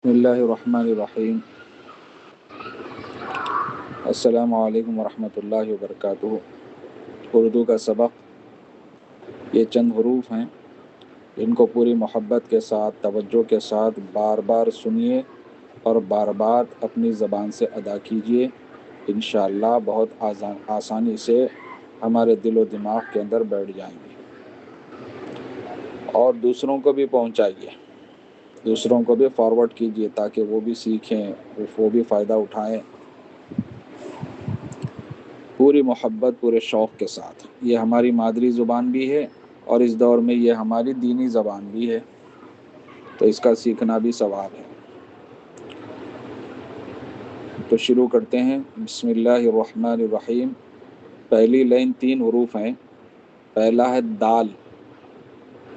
بسم اللہ الرحمن الرحیم۔ السلام علیکم ورحمۃ اللہ وبرکاتہ۔ اردو کا سبق، یہ چند حروف ہیں، ان کو پوری محبت کے ساتھ، توجہ کے ساتھ بار بار سنیے اور بار بار اپنی زبان سے ادا کیجیے۔ انشاءاللہ بہت آسانی سے ہمارے دل و دماغ کے اندر بیٹھ جائیں گے، اور دوسروں کو بھی پہنچائیے، دوسروں کو بھی فارورڈ کیجیے تاکہ وہ بھی سیکھیں، وہ بھی فائدہ اٹھائیں پوری محبت، پورے شوق کے ساتھ۔ یہ ہماری مادری زبان بھی ہے اور اس دور میں یہ ہماری دینی زبان بھی ہے، تو اس کا سیکھنا بھی ثواب ہے۔ تو شروع کرتے ہیں۔ بسم اللہ الرحمن الرحیم۔ پہلی لائن 3 حروف ہیں۔ پہلا ہے دال،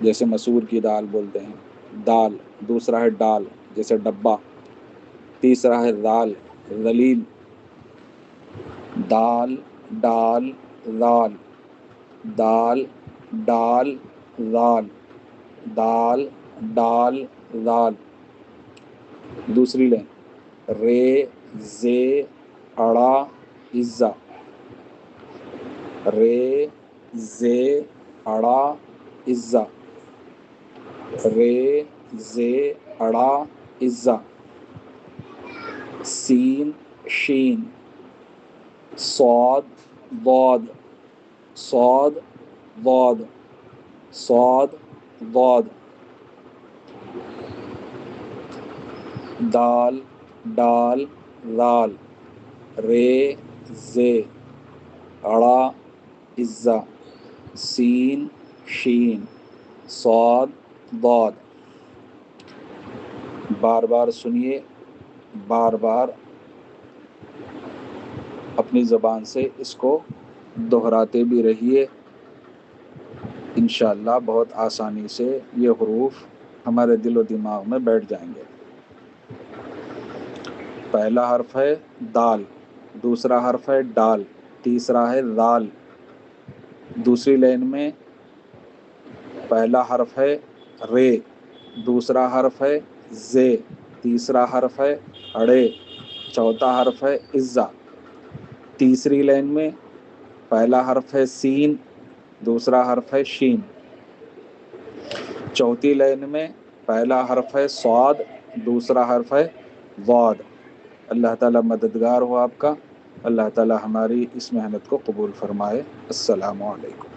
جیسے مسور کی دال بولتے ہیں، دال۔ دوسرا ہے ڈال، جیسے ڈبہ۔ تیسرا ہے ذال، ذلیل۔ دال ڈال ذال، دال ڈال ذال، دال ڈال ذال۔ دوسری لائن رے زے اڑا عزا، رے زے اڑا عزا، رے زے اڑا عزا۔ سین شین، صاد ضاد، صاد ضاد، صاد ضاد۔ دال ڈال ذال، رے زے اڑا عزا، سین شین، صاد ضاد۔ بار بار سنیے، بار بار اپنی زبان سے اس کو دہراتے بھی رہیے۔ انشاءاللہ بہت آسانی سے یہ حروف ہمارے دل و دماغ میں بیٹھ جائیں گے۔ پہلا حرف ہے دال، دوسرا حرف ہے ڈال، تیسرا ہے ذال۔ دوسری لائن میں پہلا حرف ہے رے، دوسرا حرف ہے زے، تیسرا حرف ہے اڑے، چوتھا حرف ہے عزا۔ تیسری لائن میں پہلا حرف ہے سین، دوسرا حرف ہے شین۔ چوتھی لائن میں پہلا حرف ہے صاد، دوسرا حرف ہے ضاد۔ اللہ تعالیٰ مددگار ہو آپ کا، اللہ تعالیٰ ہماری اس محنت کو قبول فرمائے۔ السلام علیکم۔